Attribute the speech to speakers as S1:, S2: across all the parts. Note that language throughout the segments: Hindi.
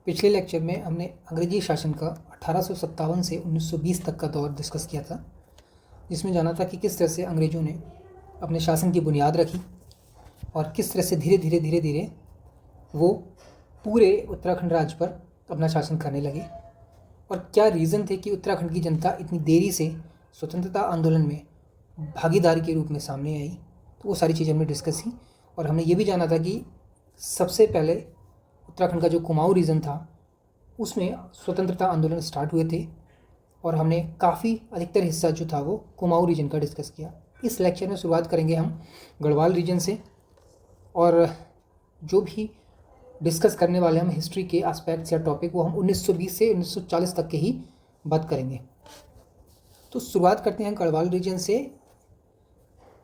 S1: पिछले लेक्चर में हमने अंग्रेजी शासन का 1857 से 1920 तक का दौर डिस्कस किया था, जिसमें जाना था कि किस तरह से अंग्रेज़ों ने अपने शासन की बुनियाद रखी और किस तरह से धीरे धीरे वो पूरे उत्तराखंड राज्य पर अपना शासन करने लगे और क्या रीज़न थे कि उत्तराखंड की जनता इतनी देरी से स्वतंत्रता आंदोलन में भागीदारी के रूप में सामने आई। तो वो सारी चीज़ें हमने डिस्कस की और हमने ये भी जाना था कि सबसे पहले उत्तराखंड का जो कुमाऊँ रीजन था उसमें स्वतंत्रता आंदोलन स्टार्ट हुए थे और हमने काफ़ी अधिकतर हिस्सा जो था वो कुमाऊँ रीजन का डिस्कस किया। इस लेक्चर में शुरुआत करेंगे हम गढ़वाल रीजन से और जो भी डिस्कस करने वाले हम हिस्ट्री के एस्पेक्ट्स या टॉपिक वो हम 1920 से 1940 तक के ही बात करेंगे। तो शुरुआत करते हैं गढ़वाल रीजन से।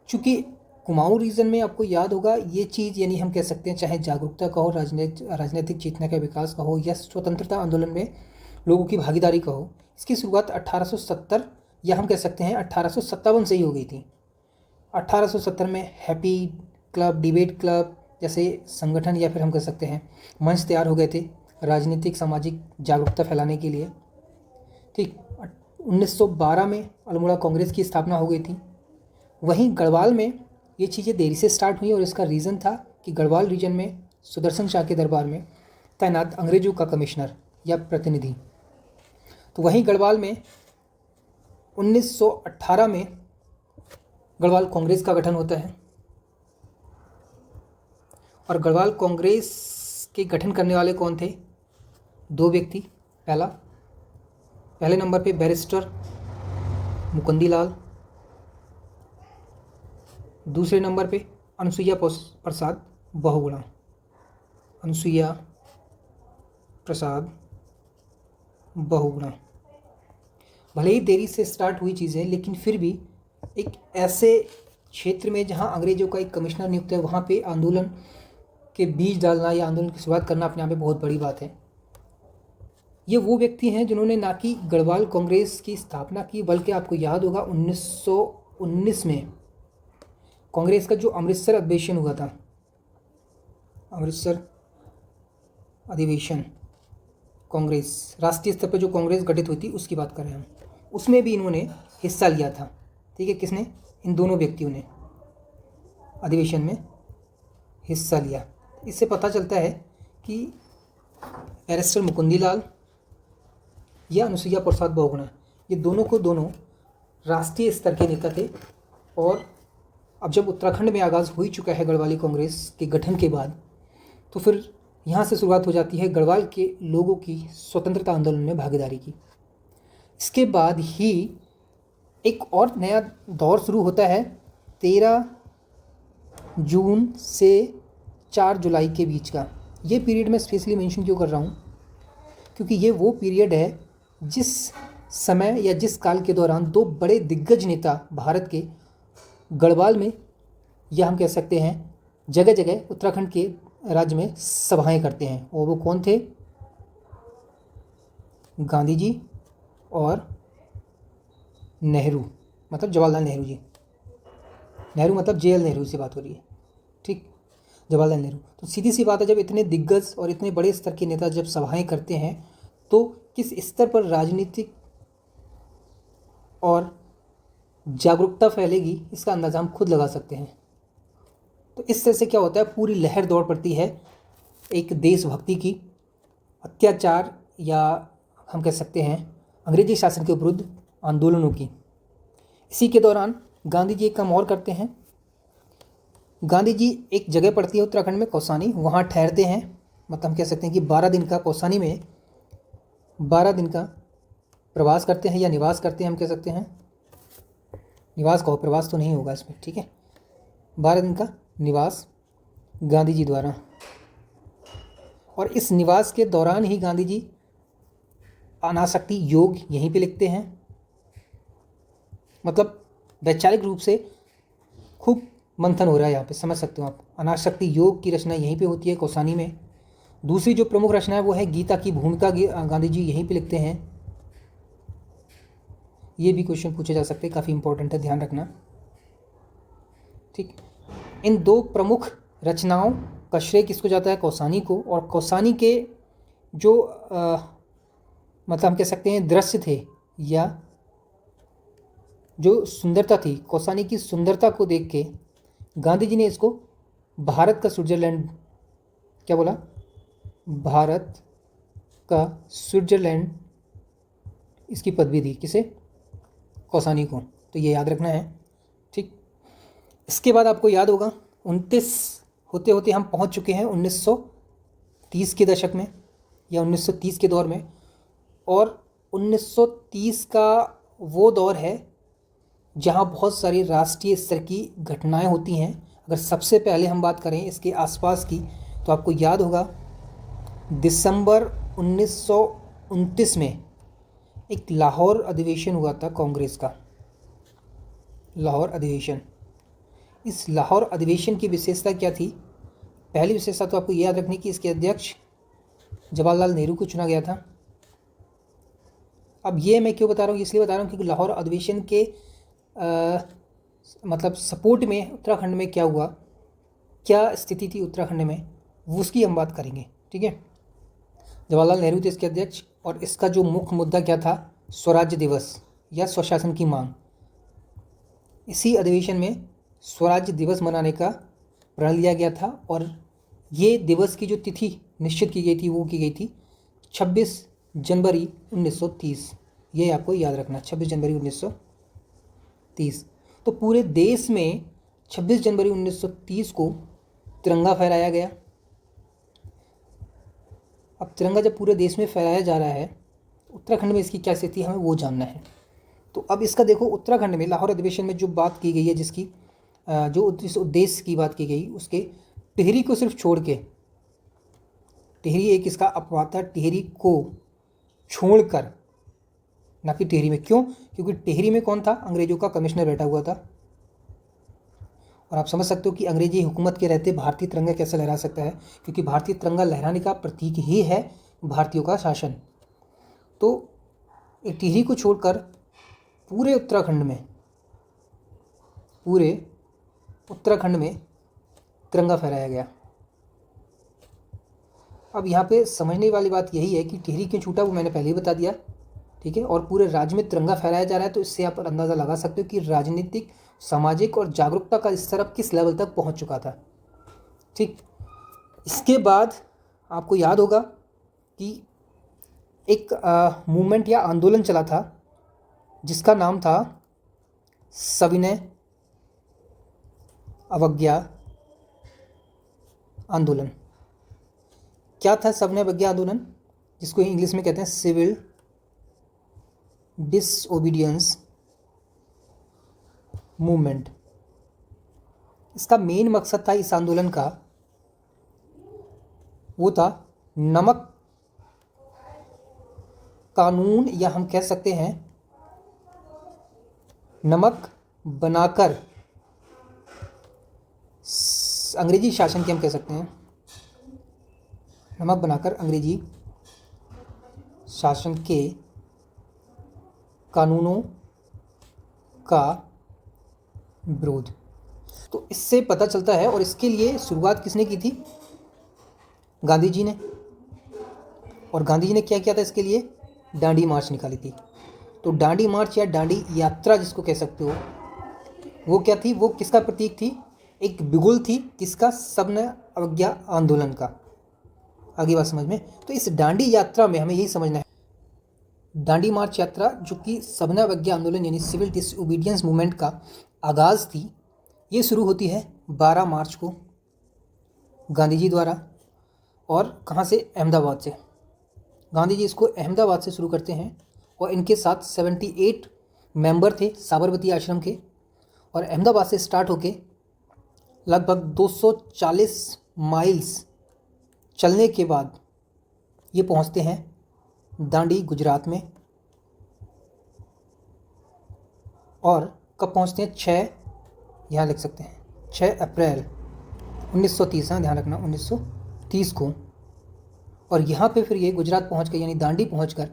S1: चूँकि कुमाऊँ रीजन में आपको याद होगा ये चीज़, यानी हम कह सकते हैं चाहे जागरूकता का हो, राजनीतिक चेतना का विकास का हो या स्वतंत्रता आंदोलन में लोगों की भागीदारी का हो, इसकी शुरुआत 1870 या हम कह सकते हैं 1857 से ही हो गई थी। 1870 में हैप्पी क्लब, डिबेट क्लब जैसे संगठन या फिर हम कह सकते हैं मंच तैयार हो गए थे राजनीतिक सामाजिक जागरूकता फैलाने के लिए। ठीक, 1912 में अल्मोड़ा कांग्रेस की स्थापना हो गई थी। वहीं गढ़वाल में ये चीज़ें देरी से स्टार्ट हुई और इसका रीज़न था कि गढ़वाल रीजन में सुदर्शन शाह के दरबार में तैनात अंग्रेजों का कमिश्नर या प्रतिनिधि। तो वहीं गढ़वाल में 1918 में गढ़वाल कांग्रेस का गठन होता है और गढ़वाल कांग्रेस के गठन करने वाले कौन थे? दो व्यक्ति। पहले नंबर पे बैरिस्टर मुकुंदी लाल, दूसरे नंबर पे अनुसुईया प्रसाद बहुगुणा। अनुसुईया प्रसाद बहुगुणा। भले ही देरी से स्टार्ट हुई चीज़ें, लेकिन फिर भी एक ऐसे क्षेत्र में जहां अंग्रेजों का एक कमिश्नर नियुक्त है वहां पे आंदोलन के बीज डालना या आंदोलन की शुरुआत करना अपने आप में बहुत बड़ी बात है। ये वो व्यक्ति हैं जिन्होंने ना कि गढ़वाल कांग्रेस की स्थापना की, बल्कि आपको याद होगा 1919 में कांग्रेस का जो अमृतसर अधिवेशन हुआ था, अमृतसर अधिवेशन कांग्रेस, राष्ट्रीय स्तर पर जो कांग्रेस गठित हुई थी उसकी बात कर रहे हैं हम, उसमें भी इन्होंने हिस्सा लिया था। ठीक है, किसने? इन दोनों व्यक्तियों ने अधिवेशन में हिस्सा लिया। इससे पता चलता है कि बैरिस्टर मुकुंदी लाल या अनुसुईया प्रसाद बहुगुणा ये दोनों को दोनों राष्ट्रीय स्तर के नेता थे। और अब जब उत्तराखंड में आगाज़ हो ही चुका है गढ़वाली कांग्रेस के गठन के बाद, तो फिर यहाँ से शुरुआत हो जाती है गढ़वाल के लोगों की स्वतंत्रता आंदोलन में भागीदारी की। इसके बाद ही एक और नया दौर शुरू होता है 13 जून से 4 जुलाई के बीच का। ये पीरियड मैं स्पेशली मेंशन क्यों कर रहा हूँ? क्योंकि ये वो पीरियड है जिस समय या जिस काल के दौरान दो बड़े दिग्गज नेता भारत के गढ़वाल में या हम कह सकते हैं जगह जगह उत्तराखंड के राज्य में सभाएं करते हैं। और वो कौन थे? गांधी जी और नेहरू, मतलब जवाहरलाल नेहरू जी। नेहरू मतलब JL नेहरू से बात हो रही है। ठीक, जवाहरलाल नेहरू। तो सीधी सी बात है, जब इतने दिग्गज और इतने बड़े स्तर के नेता जब सभाएं करते हैं तो किस स्तर पर राजनीतिक और जागरूकता फैलेगी इसका अंदाज़ा हम खुद लगा सकते हैं। तो इस तरह से क्या होता है, पूरी लहर दौड़ पड़ती है एक देशभक्ति की, अत्याचार या हम कह सकते हैं अंग्रेजी शासन के विरुद्ध आंदोलनों की। इसी के दौरान गांधी जी एक काम और करते हैं। गांधी जी एक जगह पड़ती है उत्तराखंड में, कौसानी, वहाँ ठहरते हैं। मतलब हम कह सकते हैं कि 12 दिन का कौसानी में 12 दिन का प्रवास करते हैं या निवास करते हैं, हम कह सकते हैं। निवास कहो, प्रवास तो नहीं होगा इसमें। ठीक है, 12 दिन का निवास गांधी जी द्वारा। और इस निवास के दौरान ही गांधी जी अनासक्ति योग यहीं पे लिखते हैं। मतलब वैचारिक रूप से खूब मंथन हो रहा है यहाँ पे, समझ सकते हो आप। अनासक्ति योग की रचना यहीं पे होती है कौसानी में। दूसरी जो प्रमुख रचना है वो है गीता की भूमिका, गांधी जी यहीं पे लिखते हैं। ये भी क्वेश्चन पूछे जा सकते हैं, काफ़ी इंपॉर्टेंट है, ध्यान रखना। ठीक, इन दो प्रमुख रचनाओं का श्रेय किसको जाता है? कौसानी को। और कौसानी के जो मतलब हम कह सकते हैं दृश्य थे या जो सुंदरता थी, कौसानी की सुंदरता को देख के गांधी जी ने इसको भारत का स्विट्जरलैंड, क्या बोला, भारत का स्विट्जरलैंड इसकी पदवी दी। किसे? कौसानी को। तो ये याद रखना है, ठीक। इसके बाद आपको याद होगा 29 होते होते हम पहुंच चुके हैं 1930 के दशक में या 1930 के दौर में। और 1930 का वो दौर है जहां बहुत सारी राष्ट्रीय स्तर की घटनाएं होती हैं। अगर सबसे पहले हम बात करें इसके आसपास की, तो आपको याद होगा दिसंबर 1929 में एक लाहौर अधिवेशन हुआ था कांग्रेस का, लाहौर अधिवेशन। इस लाहौर अधिवेशन की विशेषता क्या थी? पहली विशेषता तो आपको याद रखनी कि इसके अध्यक्ष जवाहरलाल नेहरू को चुना गया था। अब ये मैं क्यों बता रहा हूँ, इसलिए बता रहा हूँ क्योंकि लाहौर अधिवेशन के मतलब सपोर्ट में उत्तराखंड में क्या हुआ, क्या स्थिति थी उत्तराखंड में, वो उसकी हम बात करेंगे, ठीक है। जवाहरलाल नेहरू थे इसके अध्यक्ष और इसका जो मुख्य मुद्दा क्या था, स्वराज्य दिवस या स्वशासन की मांग। इसी अधिवेशन में स्वराज्य दिवस मनाने का प्रण लिया गया था और ये दिवस की जो तिथि निश्चित की गई थी वो की गई थी 26 जनवरी 1930। ये आपको याद रखना, 26 जनवरी 1930। तो पूरे देश में 26 जनवरी 1930 को तिरंगा फहराया गया। अब तिरंगा जब पूरे देश में फहराया जा रहा है, उत्तराखंड में इसकी क्या स्थिति हमें वो जानना है। तो अब इसका देखो, उत्तराखंड में लाहौर अधिवेशन में जो बात की गई है, जिसकी जो जिस उद्देश्य की बात की गई, उसके टिहरी को सिर्फ छोड़ के, टिहरी एक इसका अपवाद था, टिहरी को छोड़कर, ना कि टिहरी में। क्यों? क्योंकि टिहरी में कौन था? अंग्रेजों का कमिश्नर बैठा हुआ था। और आप समझ सकते हो कि अंग्रेजी हुकूमत के रहते भारतीय तिरंगा कैसे लहरा सकता है, क्योंकि भारतीय तिरंगा लहराने का प्रतीक ही है भारतीयों का शासन। तो टिहरी को छोड़कर पूरे उत्तराखंड में तिरंगा फहराया गया। अब यहाँ पे समझने वाली बात यही है कि टिहरी क्यों छूटा, वो मैंने पहले ही बता दिया, ठीक है। और पूरे राज्य में तिरंगा फहराया जा रहा है, तो इससे आप अंदाज़ा लगा सकते हो कि राजनीतिक, सामाजिक और जागरूकता का स्तर अब किस लेवल तक पहुँच चुका था, ठीक। इसके बाद आपको याद होगा कि एक मूवमेंट या आंदोलन चला था जिसका नाम था सविनय अवज्ञा आंदोलन। क्या था सविनय अवज्ञा आंदोलन, जिसको इंग्लिश में कहते हैं सिविल डिसओबीडियंस मूवमेंट। इसका मेन मकसद था इस आंदोलन का, वो था नमक कानून, या हम कह सकते हैं नमक बनाकर अंग्रेजी शासन की हम कह सकते हैं, नमक बनाकर अंग्रेजी शासन के कानूनों का विरोध। तो इससे पता चलता है, और इसके लिए शुरुआत किसने की थी? गांधी जी ने। और गांधी जी ने क्या किया था इसके लिए? डांडी मार्च निकाली थी। तो डांडी मार्च या डांडी यात्रा जिसको कह सकते हो, वो क्या थी? वो किसका प्रतीक थी? एक बिगुल थी, किसका? सविनय अवज्ञा आंदोलन का। आगे बात समझ में। तो इस डांडी यात्रा में हमें यही समझना है, डांडी मार्च यात्रा जो कि सविनय अवज्ञा आंदोलन यानी सिविल डिसओबीडियंस मूवमेंट का आगाज़ थी, ये शुरू होती है 12 मार्च को गांधी जी द्वारा। और कहाँ से? अहमदाबाद से। गांधी जी इसको अहमदाबाद से शुरू करते हैं और इनके साथ 78 मेंबर थे साबरमती आश्रम के। और अहमदाबाद से स्टार्ट होके लगभग 240 माइल्स चलने के बाद ये पहुंचते हैं दांडी, गुजरात में। और कब पहुंचते हैं? 6, यहाँ लिख सकते हैं 6 अप्रैल 1930, हाँ ध्यान रखना, 1930 को। और यहाँ पे फिर ये गुजरात पहुँच कर, यानी दांडी पहुँचकर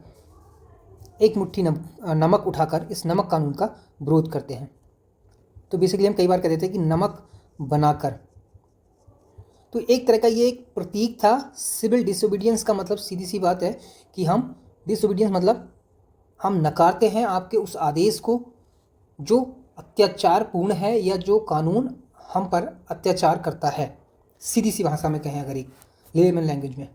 S1: एक मुट्ठी नमक उठाकर इस नमक कानून का विरोध करते हैं। तो बेसिकली हम कई बार कह देते हैं कि नमक बनाकर, तो एक तरह का ये एक प्रतीक था। सिविल डिसोबीडियंस का मतलब सीधी सी बात है कि हम डिसोबीडियंस मतलब हम नकारते हैं आपके उस आदेश को जो अत्याचारपूर्ण है या जो कानून हम पर अत्याचार करता है, सीधी सी भाषा में कहें अगर एक लेमन लैंग्वेज में,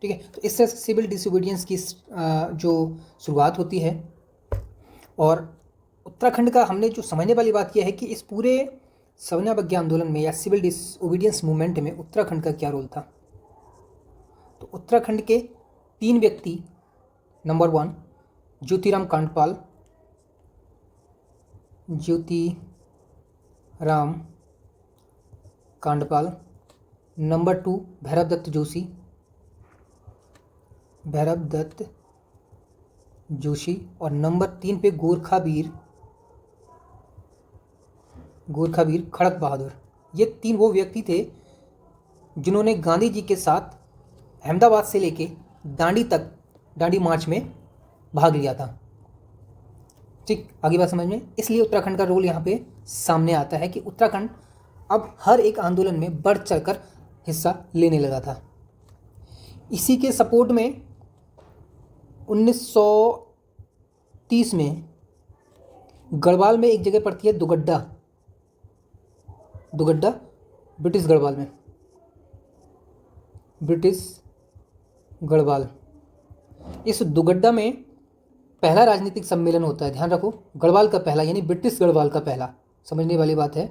S1: ठीक है। तो इस तरह से सिविल डिसोबीडियंस की जो शुरुआत होती है। और उत्तराखंड का हमने जो समझने वाली बात यह है कि इस पूरे सविनावज्ञा आंदोलन में या सिविल डिसओबीडियंस मूवमेंट में उत्तराखंड का क्या रोल था। तो उत्तराखंड के 3 व्यक्ति, नंबर 1 ज्योतिराम कांडपाल, ज्योतिराम कांडपाल, नंबर 2 भैरव दत्त जोशी, भैरव दत्त जोशी, और नंबर 3 पे गोरखा वीर खड़क बहादुर। ये 3 वो व्यक्ति थे जिन्होंने गांधी जी के साथ अहमदाबाद से लेके दांडी मार्च में भाग लिया था। ठीक, आगे बात समझ में। इसलिए उत्तराखंड का रोल यहाँ पे सामने आता है कि उत्तराखंड अब हर एक आंदोलन में बढ़ चढ़कर हिस्सा लेने लगा था। इसी के सपोर्ट में 1930 में गढ़वाल में एक जगह पड़ती है दुगड्डा, ब्रिटिश गढ़वाल। इस दुगड्डा में पहला राजनीतिक सम्मेलन होता है, ध्यान रखो, गढ़वाल का पहला, यानी ब्रिटिश गढ़वाल का पहला, समझने वाली बात है,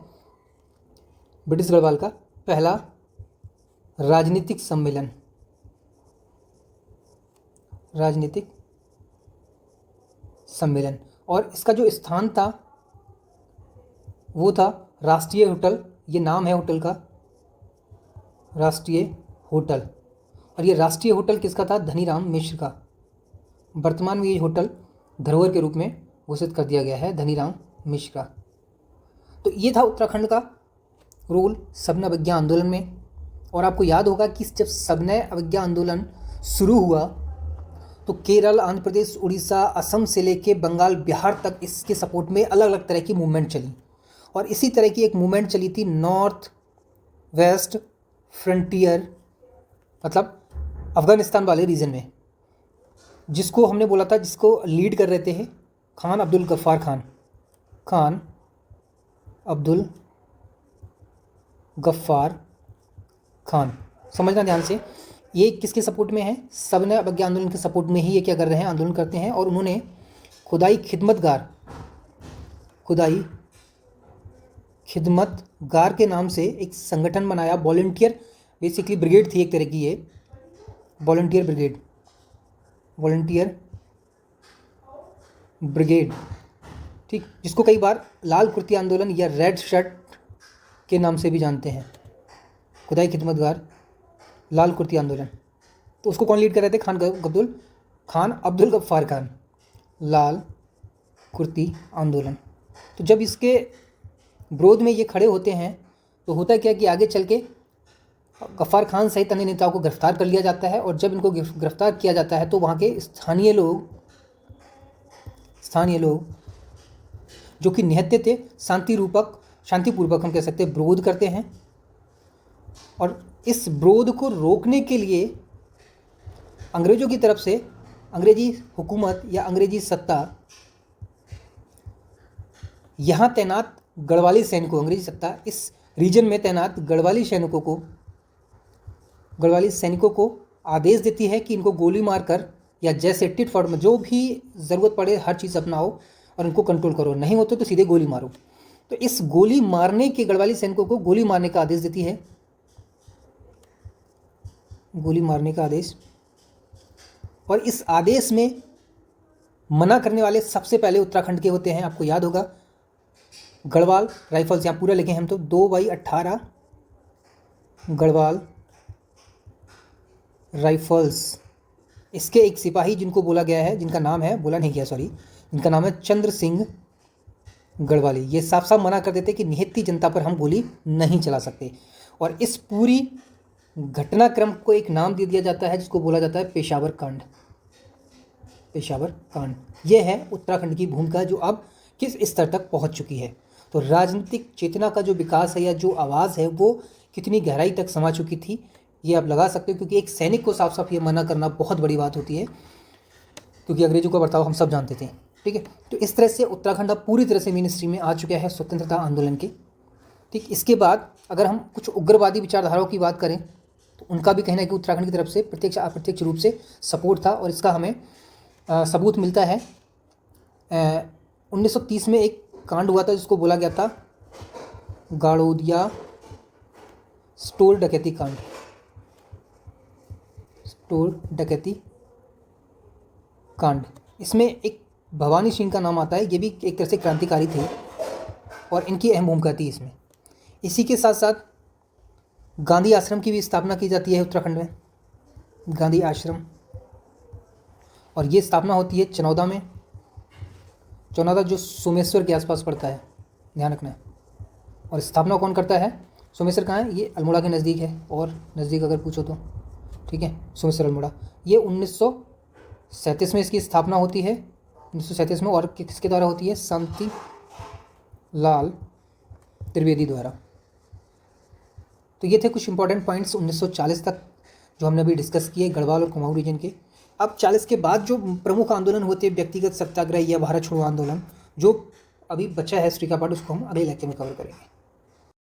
S1: ब्रिटिश गढ़वाल का पहला राजनीतिक सम्मेलन। और इसका जो स्थान था वो था राष्ट्रीय होटल, ये नाम है होटल का, राष्ट्रीय होटल। और ये राष्ट्रीय होटल किसका था? धनीराम मिश्र का। वर्तमान में ये होटल धरोहर के रूप में घोषित कर दिया गया है, धनीराम मिश्र का। तो ये था उत्तराखंड का रोल सविनय अवज्ञा आंदोलन में। और आपको याद होगा कि जब सविनय अवज्ञा आंदोलन शुरू हुआ तो केरल, आंध्र प्रदेश, उड़ीसा, असम से लेके बंगाल, बिहार तक इसके सपोर्ट में अलग अलग तरह की मूवमेंट चली। और इसी तरह की एक मूवमेंट चली थी नॉर्थ वेस्ट फ्रंटियर, मतलब अफ़गानिस्तान वाले रीजन में, जिसको हमने बोला था, जिसको लीड कर रहे थे खान अब्दुल गफ्फार खान। समझना ध्यान से, ये किसके सपोर्ट में है? सविनय अवज्ञा आंदोलन के सपोर्ट में ही ये क्या कर रहे हैं? आंदोलन करते हैं। और उन्होंने खुदाई खिदमतगार के नाम से एक संगठन बनाया, वॉलंटियर, बेसिकली ब्रिगेड थी एक तरह की, ये वॉलंटियर ब्रिगेड, ठीक, जिसको कई बार लाल कुर्ती आंदोलन या रेड शर्ट के नाम से भी जानते हैं। खुदाई खिदमतगार, लाल कुर्ती आंदोलन। तो उसको कौन लीड कर रहे थे? खान अब्दुल गफ्फार खान, लाल कुर्ती आंदोलन। तो जब इसके विरोध में ये खड़े होते हैं तो होता क्या कि आगे चल के गफ्फार खान सहित अन्य नेताओं को गिरफ्तार कर लिया जाता है। और जब इनको गिरफ्तार किया जाता है तो वहाँ के स्थानीय लोग जो कि निहत्थे थे, शांतिपूर्वक हम कह सकते हैं विरोध करते हैं। और इस विरोध को रोकने के लिए अंग्रेजों की तरफ से अंग्रेजी हुकूमत या अंग्रेजी सत्ता यहाँ तैनात गढ़वाली सैनिकों, अंग्रेजी सत्ता इस रीजन में तैनात गढ़वाली सैनिकों को आदेश देती है कि इनको गोली मारकर या जैसे टिट फॉर में जो भी ज़रूरत पड़े हर चीज़ अपनाओ और इनको कंट्रोल करो, नहीं होते तो सीधे गोली मारो। तो इस गोली मारने के, गढ़वाली सैनिकों को गोली मारने का आदेश देती है, गोली मारने का आदेश। और इस आदेश में मना करने वाले सबसे पहले उत्तराखंड के होते हैं। आपको याद होगा गढ़वाल राइफल्स, यहाँ पूरा लिखे हम तो 2/18 गढ़वाल राइफल्स। इसके एक सिपाही जिनको बोला गया है, जिनका नाम है, बोला नहीं गया सॉरी, जिनका नाम है चंद्र सिंह गढ़वाली। ये साफ साफ मना कर देते कि निहत्थी जनता पर हम गोली नहीं चला सकते। और इस पूरी घटनाक्रम को एक नाम दे दिया जाता है जिसको बोला जाता है पेशावर कांड। यह है उत्तराखंड की भूमिका जो अब किस स्तर तक पहुंच चुकी है। तो राजनीतिक चेतना का जो विकास है या जो आवाज़ है वो कितनी गहराई तक समा चुकी थी ये आप लगा सकते हो, क्योंकि एक सैनिक को साफ साफ ये मना करना बहुत बड़ी बात होती है, क्योंकि अंग्रेजों का बर्ताव हम सब जानते थे। ठीक है, तो इस तरह से उत्तराखंड अब पूरी तरह से मेन स्ट्रीम में आ चुका है स्वतंत्रता आंदोलन के। ठीक, इसके बाद अगर हम कुछ उग्रवादी विचारधाराओं की बात करें तो उनका भी कहना है कि उत्तराखंड की तरफ से प्रत्यक्ष अप्रत्यक्ष रूप से सपोर्ट था, और इसका हमें सबूत मिलता है। 1930 में एक कांड हुआ था जिसको बोला गया था गाड़ोदिया स्टोर डकैती कांड, स्टोर डकैती कांड। इसमें एक भवानी सिंह का नाम आता है, ये भी एक तरह से क्रांतिकारी थे और इनकी अहम भूमिका थी इसमें। इसी के साथ साथ गांधी आश्रम की भी स्थापना की जाती है उत्तराखंड में, गांधी आश्रम, और ये स्थापना होती है चनौदा में। चनौदा जो सोमेश्वर के आसपास पड़ता है, ध्यान रखना है। और स्थापना कौन करता है? सोमेश्वर कहाँ है? ये अल्मोड़ा के नज़दीक है, और नज़दीक अगर पूछो तो, ठीक है, सोमेश्वर अल्मोड़ा। ये 1937 में इसकी स्थापना होती है, 1937 में, और किसके द्वारा होती है? शांति लाल त्रिवेदी द्वारा। तो ये थे कुछ इंपॉर्टेंट पॉइंट्स 1940 तक जो हमने अभी डिस्कस किए गढ़वाल और कुमाऊं रीजन के। अब 40 के बाद जो प्रमुख आंदोलन होते हैं, व्यक्तिगत सत्याग्रह या भारत छोड़ो आंदोलन, जो अभी बचा है हिस्ट्री का पार्ट, उसको हम अगले लेक्चर में कवर करेंगे।